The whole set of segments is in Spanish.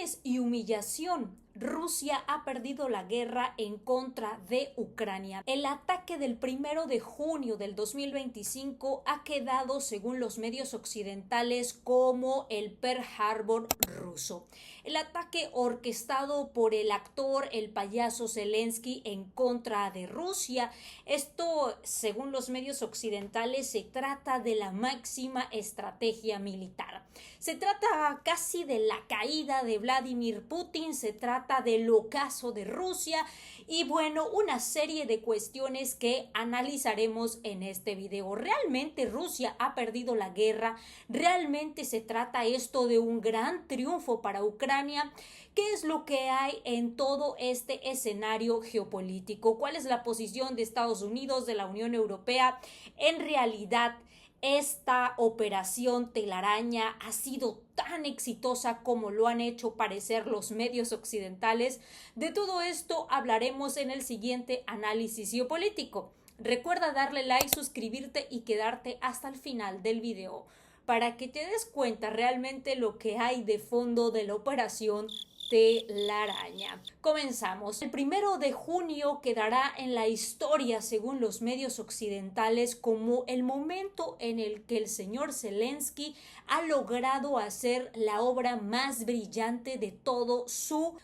Sanciones y humillación. Rusia ha perdido la guerra en contra de Ucrania. El ataque del 1 de junio del 2025 ha quedado, según los medios occidentales, como el Pearl Harbor ruso. El ataque orquestado por el actor, el payaso Zelensky, en contra de Rusia. Esto, según los medios occidentales, se trata de la máxima estrategia militar. Se trata casi de la caída de Vladimir Putin, se trata del ocaso de Rusia y bueno, una serie de cuestiones que analizaremos en este video. ¿Realmente Rusia ha perdido la guerra? ¿Realmente se trata esto de un gran triunfo para Ucrania? ¿Qué es lo que hay en todo este escenario geopolítico? ¿Cuál es la posición de Estados Unidos, de la Unión Europea? En realidad, esta operación telaraña ha sido tan exitosa como lo han hecho parecer los medios occidentales. De todo esto hablaremos en el siguiente análisis geopolítico. Recuerda darle like, suscribirte y quedarte hasta el final del video para que te des cuenta realmente lo que hay de fondo de la operación telaraña. Comenzamos. El 1 de junio quedará en la historia, según los medios occidentales, como el momento en el que el señor Zelensky ha logrado hacer la obra más brillante de todo su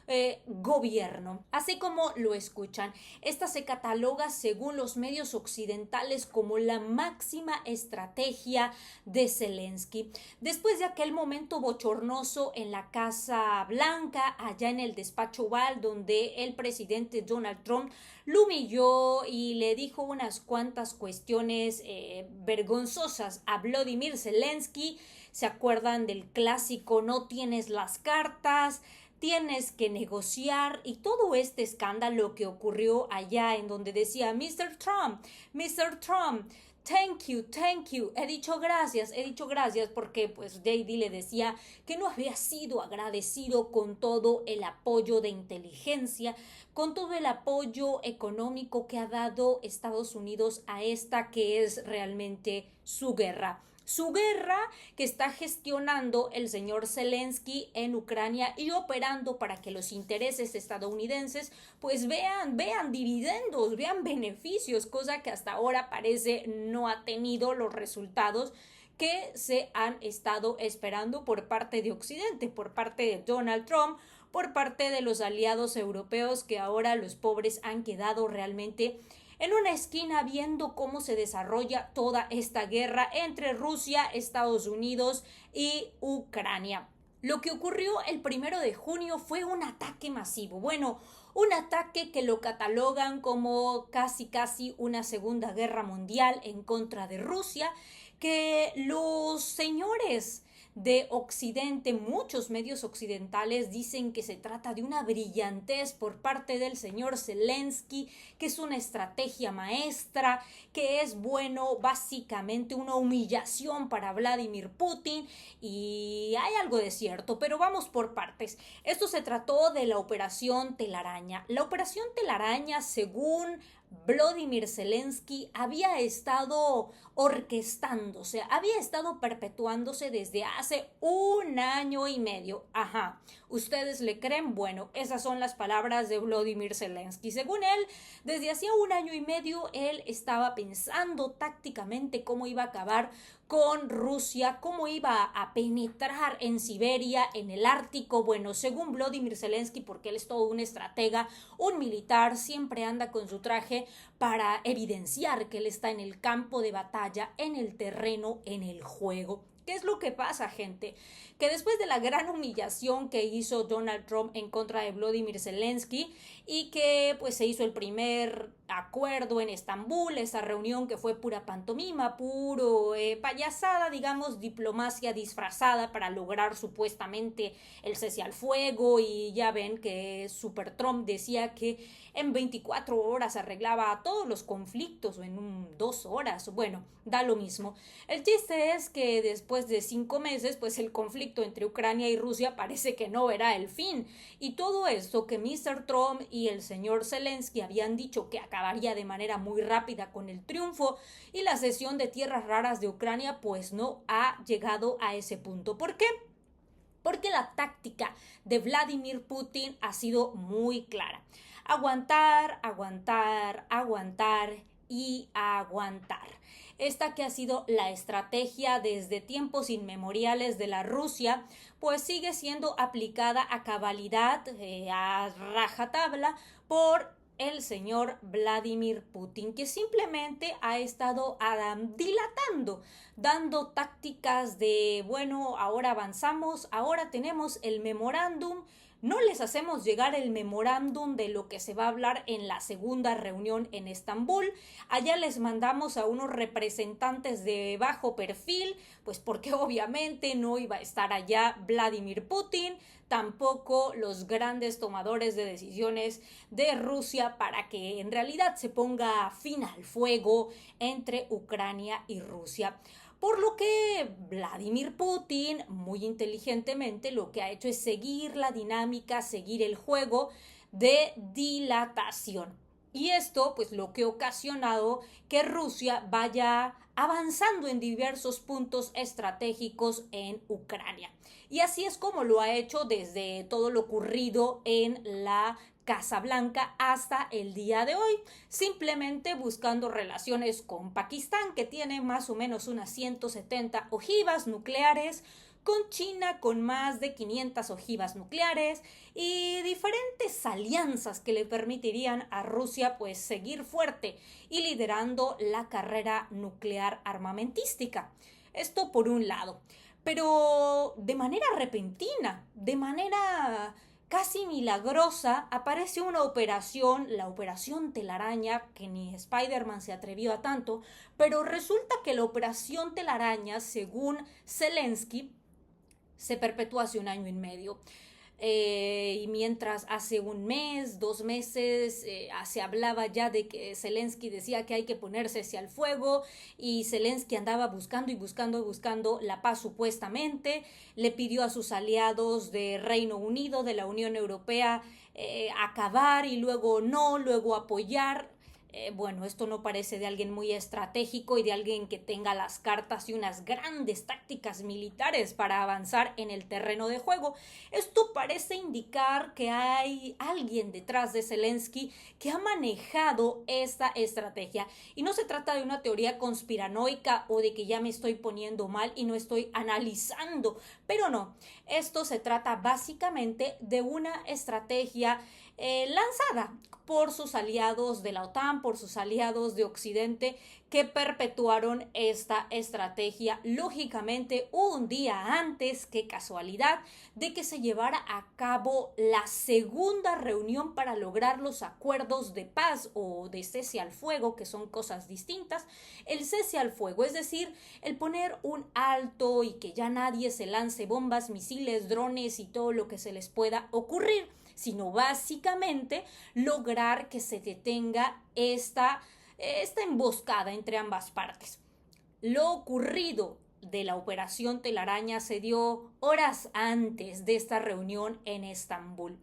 gobierno. Así como lo escuchan, esta se cataloga, según los medios occidentales, como la máxima estrategia de Zelensky. Después de aquel momento bochornoso en la Casa Blanca, allá en el despacho Oval, donde el presidente Donald Trump lo humilló y le dijo unas cuantas cuestiones vergonzosas a Vladimir Zelensky. ¿Se acuerdan del clásico "no tienes las cartas"? Tienes que negociar, y todo este escándalo que ocurrió allá en donde decía Mr. Trump, thank you, he dicho gracias, porque pues JD le decía que no había sido agradecido con todo el apoyo de inteligencia, con todo el apoyo económico que ha dado Estados Unidos a esta que es realmente su guerra. Su guerra que está gestionando el señor Zelensky en Ucrania y operando para que los intereses estadounidenses pues vean dividendos, vean beneficios, cosa que hasta ahora parece no ha tenido los resultados que se han estado esperando por parte de Occidente, por parte de Donald Trump, por parte de los aliados europeos, que ahora los pobres han quedado realmente en una esquina viendo cómo se desarrolla toda esta guerra entre Rusia, Estados Unidos y Ucrania. Lo que ocurrió el 1 de junio fue un ataque masivo. Bueno, un ataque que lo catalogan como casi una segunda guerra mundial en contra de Rusia, que los señores de Occidente, muchos medios occidentales dicen que se trata de una brillantez por parte del señor Zelensky, que es una estrategia maestra, que es básicamente una humillación para Vladimir Putin, y hay algo de cierto, pero vamos por partes. Esto se trató de la operación telaraña. La operación telaraña, según Vladimir Zelensky, había estado orquestándose, había estado perpetuándose desde hace 1 año y medio. Ajá, ¿ustedes le creen? Bueno, esas son las palabras de Vladimir Zelensky. Según él, desde hacía 1 año y medio, él estaba pensando tácticamente cómo iba a acabar con Rusia, cómo iba a penetrar en Siberia, en el Ártico. Bueno, según Vladimir Zelensky, porque él es todo un estratega, un militar, siempre anda con su traje para evidenciar que él está en el campo de batalla, en el terreno, en el juego. ¿Qué es lo que pasa, gente? Que después de la gran humillación que hizo Donald Trump en contra de Vladimir Zelensky, y que pues se hizo el primer acuerdo en Estambul, esa reunión que fue pura pantomima, puro payasada, digamos, diplomacia disfrazada para lograr supuestamente el cese al fuego, y ya ven que Super Trump decía que en 24 horas arreglaba todos los conflictos, o en 2 horas, bueno, da lo mismo. El chiste es que después de 5 meses, pues el conflicto entre Ucrania y Rusia parece que no verá el fin, y todo esto que Mr. Trump y el señor Zelensky habían dicho que acabaría de manera muy rápida con el triunfo y la cesión de tierras raras de Ucrania, pues no ha llegado a ese punto. ¿Por qué? Porque la táctica de Vladimir Putin ha sido muy clara. Aguantar, aguantar, aguantar y aguantar. Esta que ha sido la estrategia desde tiempos inmemoriales de la Rusia, pues sigue siendo aplicada a cabalidad, a rajatabla, por el señor Vladimir Putin, que simplemente ha estado dilatando, dando tácticas de, bueno, ahora avanzamos, ahora tenemos el memorándum, no les hacemos llegar el memorándum de lo que se va a hablar en la segunda reunión en Estambul. Allá les mandamos a unos representantes de bajo perfil, pues porque obviamente no iba a estar allá Vladimir Putin, tampoco los grandes tomadores de decisiones de Rusia, para que en realidad se ponga fin al fuego entre Ucrania y Rusia. Por lo que Vladimir Putin, muy inteligentemente, lo que ha hecho es seguir la dinámica, seguir el juego de dilatación. Y esto, pues, lo que ha ocasionado que Rusia vaya avanzando en diversos puntos estratégicos en Ucrania. Y así es como lo ha hecho desde todo lo ocurrido en la Casa Blanca hasta el día de hoy, simplemente buscando relaciones con Pakistán, que tiene más o menos unas 170 ojivas nucleares, con China con más de 500 ojivas nucleares y diferentes alianzas que le permitirían a Rusia pues seguir fuerte y liderando la carrera nuclear armamentística. Esto por un lado, pero de manera repentina, de manera casi milagrosa, aparece una operación, la Operación Telaraña, que ni Spider-Man se atrevió a tanto, pero resulta que la Operación Telaraña, según Zelensky, se perpetuó hace 1 año y medio. Y mientras hace 1 mes, 2 meses, se hablaba ya de que Zelensky decía que hay que ponerse hacia el fuego, y Zelensky andaba buscando y buscando y buscando la paz supuestamente, le pidió a sus aliados de Reino Unido, de la Unión Europea, acabar y luego no, luego apoyar. Bueno, esto no parece de alguien muy estratégico y de alguien que tenga las cartas y unas grandes tácticas militares para avanzar en el terreno de juego. Esto parece indicar que hay alguien detrás de Zelensky que ha manejado esta estrategia. Y no se trata de una teoría conspiranoica o de que ya me estoy poniendo mal y no estoy analizando, pero no. Esto se trata básicamente de una estrategia lanzada por sus aliados de la OTAN, por sus aliados de Occidente, que perpetuaron esta estrategia, lógicamente un día antes, qué casualidad, de que se llevara a cabo la segunda reunión para lograr los acuerdos de paz o de cese al fuego, que son cosas distintas. El cese al fuego, es decir, el poner un alto y que ya nadie se lance bombas, misiles, drones y todo lo que se les pueda ocurrir, sino básicamente lograr que se detenga esta emboscada entre ambas partes. Lo ocurrido de la Operación Telaraña se dio horas antes de esta reunión en Estambul.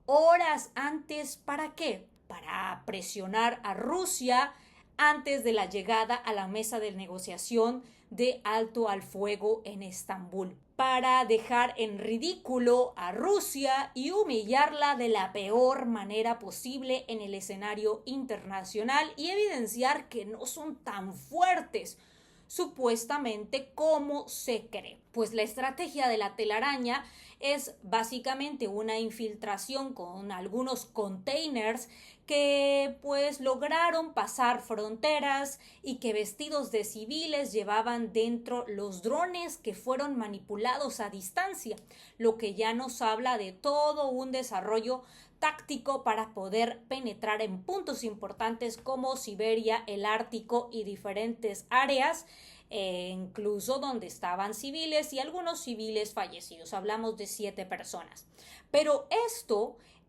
Horas antes, ¿para qué? Para presionar a Rusia antes de la llegada a la mesa de negociación de alto al fuego en Estambul, para dejar en ridículo a Rusia y humillarla de la peor manera posible en el escenario internacional y evidenciar que no son tan fuertes supuestamente como se cree. Pues la estrategia de la telaraña es básicamente una infiltración con algunos containers que pues lograron pasar fronteras y que vestidos de civiles llevaban dentro los drones que fueron manipulados a distancia, lo que ya nos habla de todo un desarrollo táctico para poder penetrar en puntos importantes como Siberia, el Ártico y diferentes áreas, incluso donde estaban civiles y algunos civiles fallecidos. Hablamos de 7 personas. Pero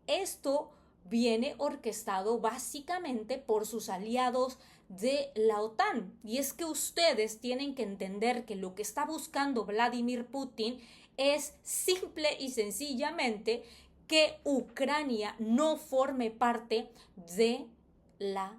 esto viene orquestado básicamente por sus aliados de la OTAN. Y es que ustedes tienen que entender que lo que está buscando Vladimir Putin es simple y sencillamente que Ucrania no forme parte de la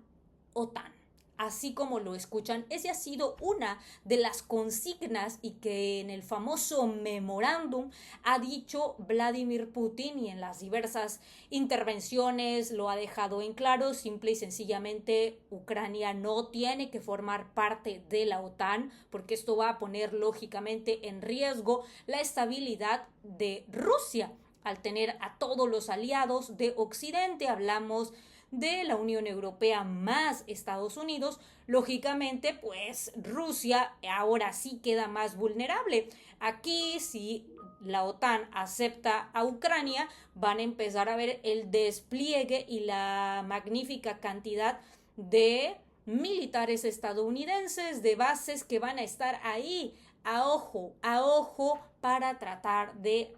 OTAN. así como lo escuchan. Esa ha sido una de las consignas y que en el famoso memorándum ha dicho Vladimir Putin, y en las diversas intervenciones lo ha dejado en claro. Simple y sencillamente Ucrania no tiene que formar parte de la OTAN, porque esto va a poner lógicamente en riesgo la estabilidad de Rusia al tener a todos los aliados de Occidente. Hablamos de la Unión Europea más Estados Unidos. Lógicamente, pues Rusia ahora sí queda más vulnerable. Aquí, si la OTAN acepta a Ucrania, van a empezar a ver el despliegue y la magnífica cantidad de militares estadounidenses, de bases que van a estar ahí a ojo para tratar de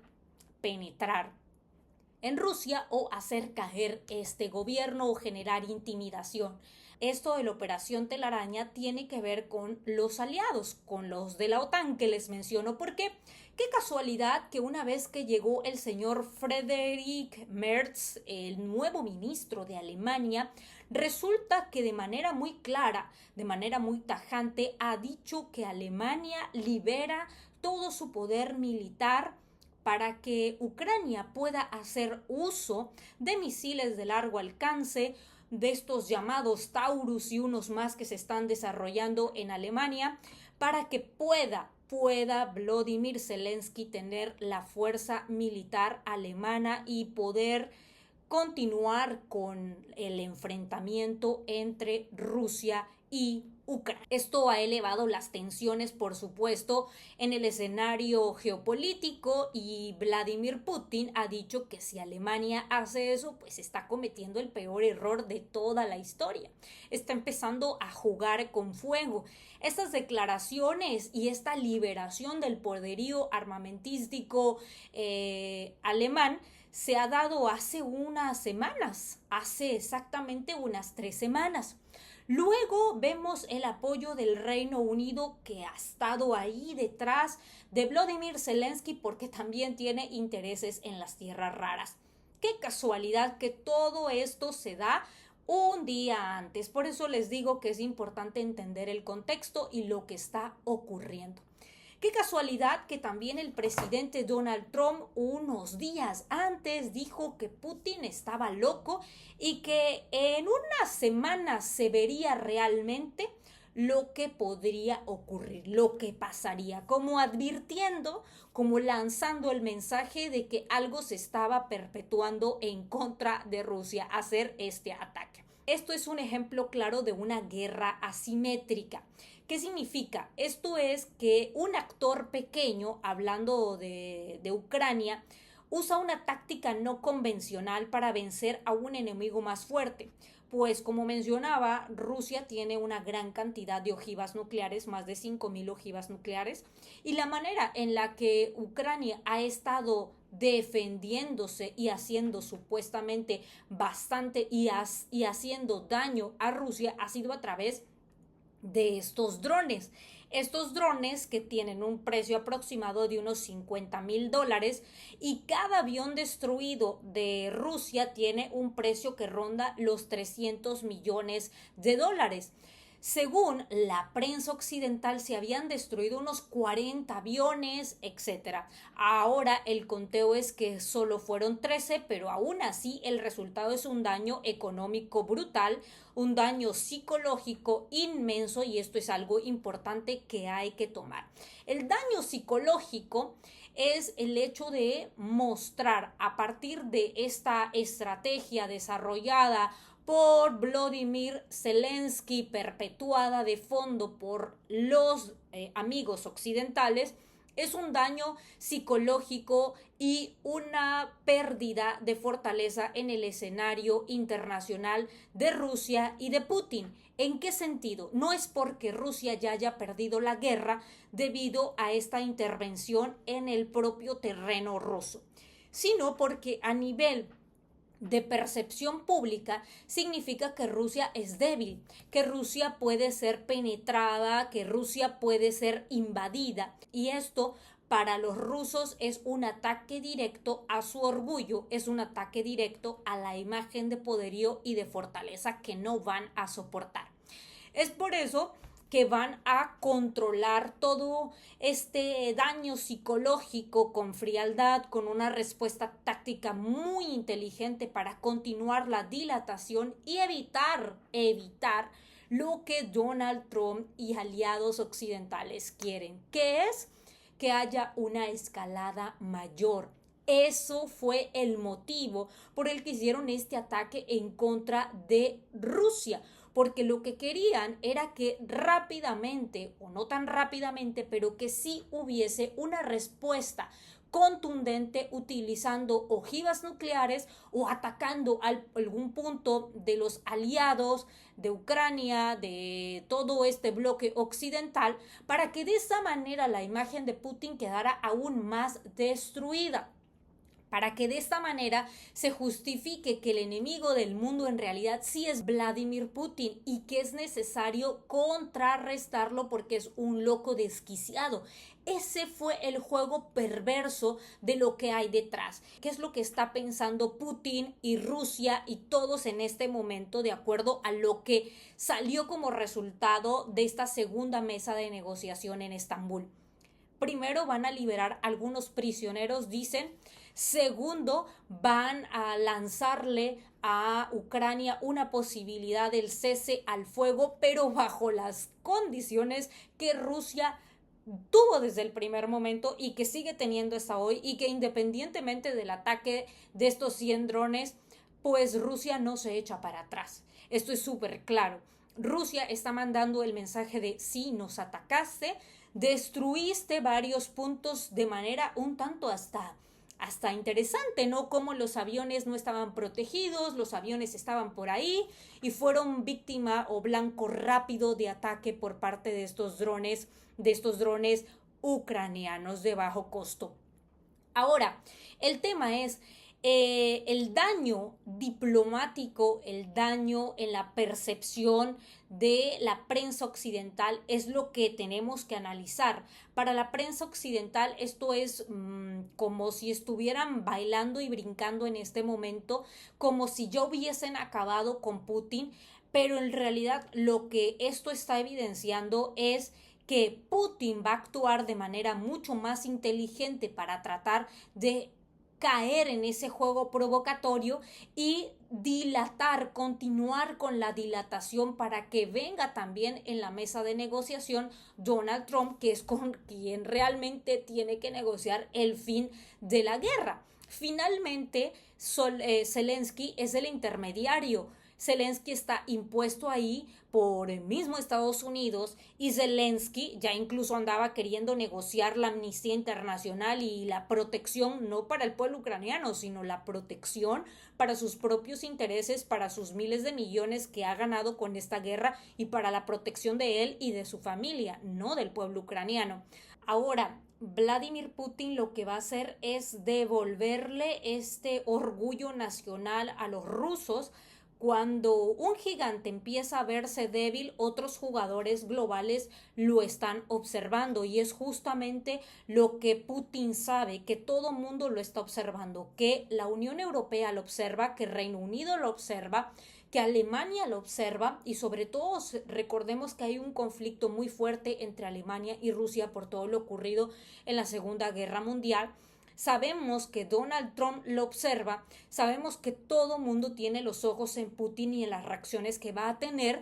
penetrar en Rusia o hacer caer este gobierno o generar intimidación. Esto de la operación Telaraña tiene que ver con los aliados, con los de la OTAN que les menciono. ¿Por qué? Qué casualidad que una vez que llegó el señor Friedrich Merz, el nuevo ministro de Alemania, resulta que de manera muy clara, de manera muy tajante, ha dicho que Alemania libera todo su poder militar para que Ucrania pueda hacer uso de misiles de largo alcance, de estos llamados Taurus y unos más que se están desarrollando en Alemania, para que pueda Volodymyr Zelensky tener la fuerza militar alemana y poder continuar con el enfrentamiento entre Rusia y Ucrania. Esto ha elevado las tensiones, por supuesto, en el escenario geopolítico, y Vladimir Putin ha dicho que si Alemania hace eso, pues está cometiendo el peor error de toda la historia. Está empezando a jugar con fuego. Estas declaraciones y esta liberación del poderío armamentístico alemán se ha dado hace unas semanas, hace exactamente unas 3 semanas. Luego vemos el apoyo del Reino Unido, que ha estado ahí detrás de Volodymyr Zelensky porque también tiene intereses en las tierras raras. Qué casualidad que todo esto se da un día antes. Por eso les digo que es importante entender el contexto y lo que está ocurriendo. Qué casualidad que también el presidente Donald Trump unos días antes dijo que Putin estaba loco y que en unas semanas se vería realmente lo que podría ocurrir, lo que pasaría, como advirtiendo, como lanzando el mensaje de que algo se estaba perpetuando en contra de Rusia, hacer este ataque. Esto es un ejemplo claro de una guerra asimétrica. ¿Qué significa? Esto es que un actor pequeño, hablando de Ucrania, usa una táctica no convencional para vencer a un enemigo más fuerte. Pues como mencionaba, Rusia tiene una gran cantidad de ojivas nucleares, más de 5.000 ojivas nucleares, y la manera en la que Ucrania ha estado defendiéndose y haciendo supuestamente bastante y haciendo daño a Rusia ha sido a través de estos drones. Estos drones que tienen un precio aproximado de unos $50,000, y cada avión destruido de Rusia tiene un precio que ronda los 300 millones de dólares. Según la prensa occidental, se habían destruido unos 40 aviones, etc. Ahora el conteo es que solo fueron 13, pero aún así el resultado es un daño económico brutal, un daño psicológico inmenso, y esto es algo importante que hay que tomar. El daño psicológico es el hecho de mostrar, a partir de esta estrategia desarrollada por Volodymyr Zelensky, perpetuada de fondo por los amigos occidentales, es un daño psicológico y una pérdida de fortaleza en el escenario internacional de Rusia y de Putin. ¿En qué sentido? No es porque Rusia ya haya perdido la guerra debido a esta intervención en el propio terreno ruso, sino porque a nivel de percepción pública significa que Rusia es débil, que Rusia puede ser penetrada, que Rusia puede ser invadida, y esto para los rusos es un ataque directo a su orgullo, es un ataque directo a la imagen de poderío y de fortaleza que no van a soportar. Es por eso que van a controlar todo este daño psicológico con frialdad, con una respuesta táctica muy inteligente para continuar la dilatación y evitar lo que Donald Trump y aliados occidentales quieren, que es que haya una escalada mayor. Eso fue el motivo por el que hicieron este ataque en contra de Rusia, porque lo que querían era que rápidamente, o no tan rápidamente, pero que sí hubiese una respuesta contundente utilizando ojivas nucleares o atacando algún punto de los aliados de Ucrania, de todo este bloque occidental, para que de esa manera la imagen de Putin quedara aún más destruida, para que de esta manera se justifique que el enemigo del mundo en realidad sí es Vladimir Putin y que es necesario contrarrestarlo porque es un loco desquiciado. Ese fue el juego perverso de lo que hay detrás. ¿Qué es lo que está pensando Putin y Rusia y todos en este momento de acuerdo a lo que salió como resultado de esta segunda mesa de negociación en Estambul? Primero, van a liberar algunos prisioneros, dicen. Segundo, van a lanzarle a Ucrania una posibilidad del cese al fuego, pero bajo las condiciones que Rusia tuvo desde el primer momento y que sigue teniendo hasta hoy, y que independientemente del ataque de estos 100 drones, pues Rusia no se echa para atrás. Esto es súper claro. Rusia está mandando el mensaje de: sí, nos atacaste, destruiste varios puntos de manera un tanto hasta interesante, ¿no? Como los aviones no estaban protegidos, los aviones estaban por ahí y fueron víctima o blanco rápido de ataque por parte de estos drones ucranianos de bajo costo. Ahora, el tema es el daño diplomático, el daño en la percepción de la prensa occidental es lo que tenemos que analizar. Para la prensa occidental esto es como si estuvieran bailando y brincando en este momento, como si ya hubiesen acabado con Putin, pero en realidad lo que esto está evidenciando es que Putin va a actuar de manera mucho más inteligente para tratar de caer en ese juego provocatorio y continuar con la dilatación para que venga también en la mesa de negociación Donald Trump, que es con quien realmente tiene que negociar el fin de la guerra. Finalmente, Zelensky es el intermediario. Zelensky está impuesto ahí por el mismo Estados Unidos, y Zelensky ya incluso andaba queriendo negociar la amnistía internacional y la protección no para el pueblo ucraniano, sino la protección para sus propios intereses, para sus miles de millones que ha ganado con esta guerra y para la protección de él y de su familia, no del pueblo ucraniano. Ahora, Vladimir Putin lo que va a hacer es devolverle este orgullo nacional a los rusos. Cuando un gigante empieza a verse débil, otros jugadores globales lo están observando, y es justamente lo que Putin sabe, que todo mundo lo está observando, que la Unión Europea lo observa, que Reino Unido lo observa, que Alemania lo observa, y sobre todo recordemos que hay un conflicto muy fuerte entre Alemania y Rusia por todo lo ocurrido en la Segunda Guerra Mundial. Sabemos que Donald Trump lo observa, sabemos que todo mundo tiene los ojos en Putin y en las reacciones que va a tener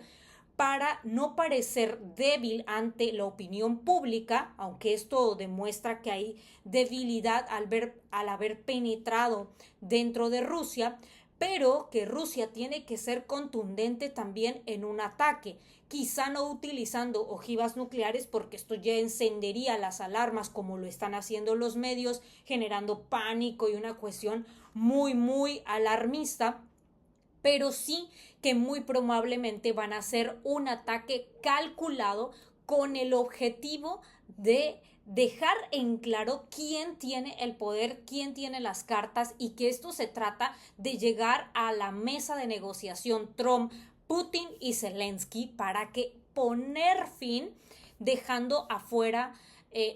para no parecer débil ante la opinión pública, aunque esto demuestra que hay debilidad al haber penetrado dentro de Rusia, pero que Rusia tiene que ser contundente también en un ataque, quizá no utilizando ojivas nucleares, porque esto ya encendería las alarmas como lo están haciendo los medios, generando pánico y una cuestión muy alarmista, pero sí que muy probablemente van a hacer un ataque calculado con el objetivo de dejar en claro quién tiene el poder, quién tiene las cartas, y que esto se trata de llegar a la mesa de negociación Trump, Putin y Zelensky para que poner fin, dejando afuera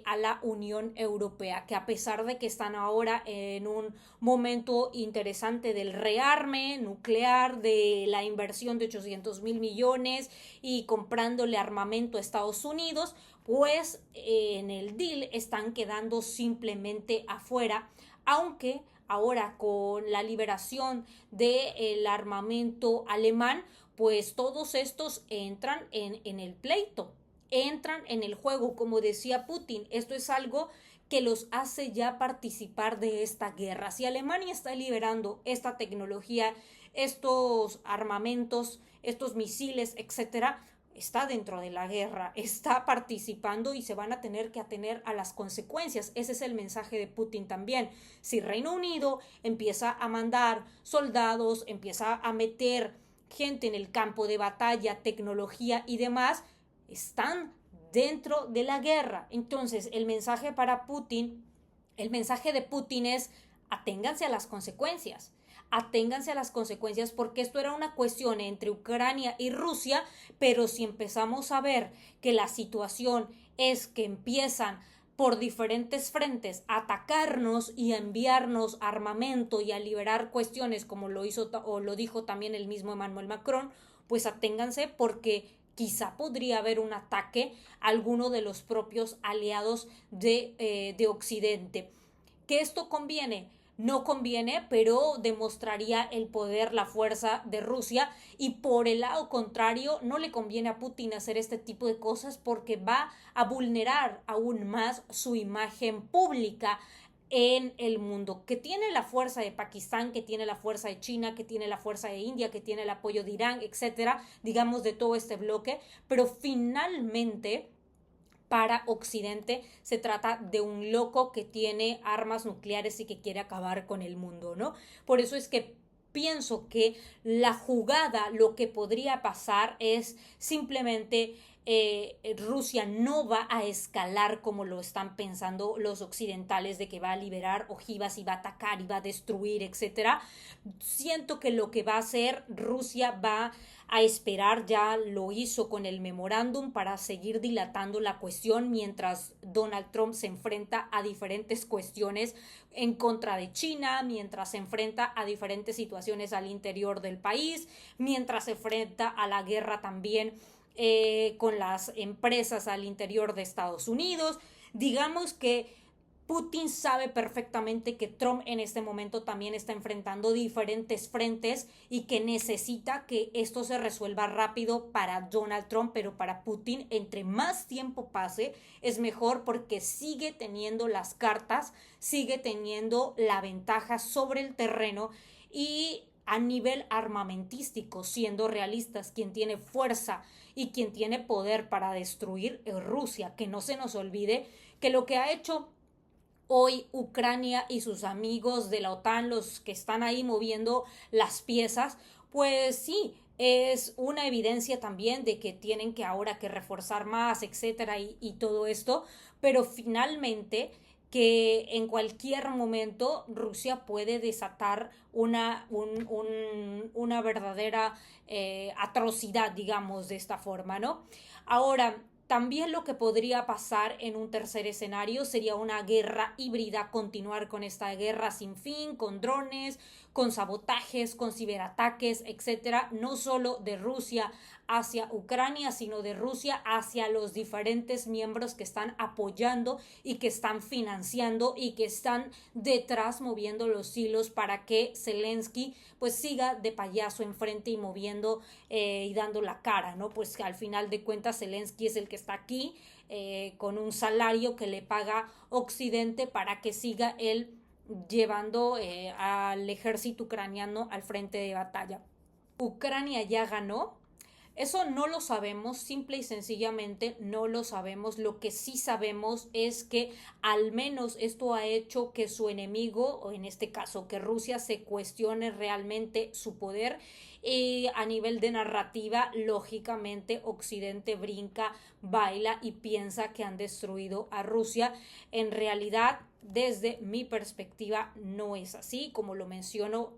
a la Unión Europea, que a pesar de que están ahora en un momento interesante del rearme nuclear, de la inversión de 800 mil millones y comprándole armamento a Estados Unidos, pues en el deal están quedando simplemente afuera, aunque ahora con la liberación del armamento alemán, pues todos estos entran en el pleito, entran en el juego, como decía Putin. Esto es algo que los hace ya participar de esta guerra. Si Alemania está liberando esta tecnología, estos armamentos, estos misiles, etcétera, está dentro de la guerra, está participando y se van a tener que atener a las consecuencias. Ese es el mensaje de Putin también. Si Reino Unido empieza a mandar soldados, empieza a meter gente en el campo de batalla, tecnología y demás, están dentro de la guerra. Entonces, el mensaje para Putin, el mensaje de Putin es: aténganse a las consecuencias. Aténganse a las consecuencias, porque esto era una cuestión entre Ucrania y Rusia, pero si empezamos a ver que la situación es que empiezan por diferentes frentes a atacarnos y a enviarnos armamento y a liberar cuestiones como lo hizo o lo dijo también el mismo Emmanuel Macron, pues aténganse, porque quizá podría haber un ataque a alguno de los propios aliados de Occidente. ¿Que esto conviene? No conviene, pero demostraría el poder, la fuerza de Rusia, y por el lado contrario no le conviene a Putin hacer este tipo de cosas porque va a vulnerar aún más su imagen pública en el mundo, que tiene la fuerza de Pakistán, que tiene la fuerza de China, que tiene la fuerza de India, que tiene el apoyo de Irán, etcétera, digamos de todo este bloque, pero finalmente para Occidente se trata de un loco que tiene armas nucleares y que quiere acabar con el mundo, ¿no? Por eso es que pienso que la jugada, lo que podría pasar es simplemente Rusia no va a escalar como lo están pensando los occidentales, de que va a liberar ojivas y va a atacar y va a destruir, etcétera. Siento que lo que va a hacer Rusia va a esperar, ya lo hizo con el memorándum, para seguir dilatando la cuestión mientras Donald Trump se enfrenta a diferentes cuestiones en contra de China, mientras se enfrenta a diferentes situaciones al interior del país, mientras se enfrenta a la guerra también con las empresas al interior de Estados Unidos. Digamos que Putin sabe perfectamente que Trump en este momento también está enfrentando diferentes frentes y que necesita que esto se resuelva rápido para Donald Trump, pero para Putin, entre más tiempo pase, es mejor, porque sigue teniendo las cartas, sigue teniendo la ventaja sobre el terreno. Y a nivel armamentístico, siendo realistas, quien tiene fuerza y quien tiene poder para destruir es Rusia. Que no se nos olvide que lo que ha hecho hoy Ucrania y sus amigos de la OTAN, los que están ahí moviendo las piezas, pues sí, es una evidencia también de que tienen que ahora que reforzar más, etcétera, y todo esto, pero finalmente que en cualquier momento Rusia puede desatar una verdadera atrocidad, digamos, de esta forma, ¿no? Ahora, también lo que podría pasar en un tercer escenario sería una guerra híbrida, continuar con esta guerra sin fin, con drones, con sabotajes, con ciberataques, etcétera, no solo de Rusia hacia Ucrania, sino de Rusia hacia los diferentes miembros que están apoyando y que están financiando y que están detrás moviendo los hilos para que Zelensky pues siga de payaso enfrente y moviendo y dando la cara, ¿no? Pues que al final de cuentas Zelensky es el que está aquí con un salario que le paga Occidente para que siga él llevando al ejército ucraniano al frente de batalla. Ucrania ya ganó. Eso no lo sabemos, simple y sencillamente no lo sabemos. Lo que sí sabemos es que al menos esto ha hecho que su enemigo, o en este caso que Rusia, se cuestione realmente su poder. Y a nivel de narrativa, lógicamente Occidente brinca, baila y piensa que han destruido a Rusia. En realidad, desde mi perspectiva, no es así. Como lo menciono,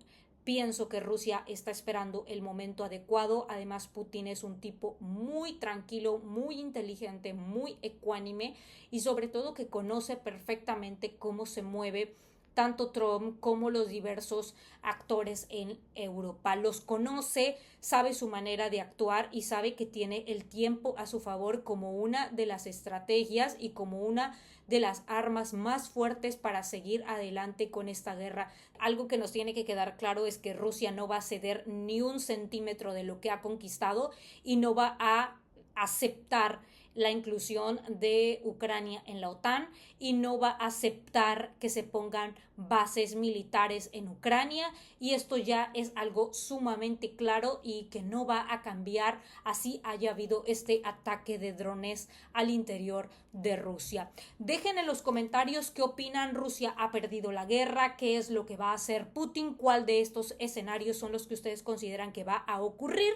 Pienso que Rusia está esperando el momento adecuado. Además, Putin es un tipo muy tranquilo, muy inteligente, muy ecuánime y sobre todo que conoce perfectamente cómo se mueve tanto Trump como los diversos actores en Europa. Los conoce, sabe su manera de actuar y sabe que tiene el tiempo a su favor como una de las estrategias y como una de las armas más fuertes para seguir adelante con esta guerra. Algo que nos tiene que quedar claro es que Rusia no va a ceder ni un centímetro de lo que ha conquistado y no va a aceptar la inclusión de Ucrania en la OTAN y no va a aceptar que se pongan bases militares en Ucrania, y esto ya es algo sumamente claro y que no va a cambiar así haya habido este ataque de drones al interior de Rusia. Dejen en los comentarios qué opinan. Rusia ha perdido la guerra, qué es lo que va a hacer Putin, cuál de estos escenarios son los que ustedes consideran que va a ocurrir.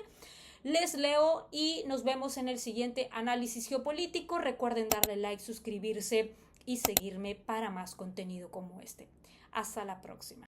Les leo y nos vemos en el siguiente análisis geopolítico. Recuerden darle like, suscribirse y seguirme para más contenido como este. Hasta la próxima.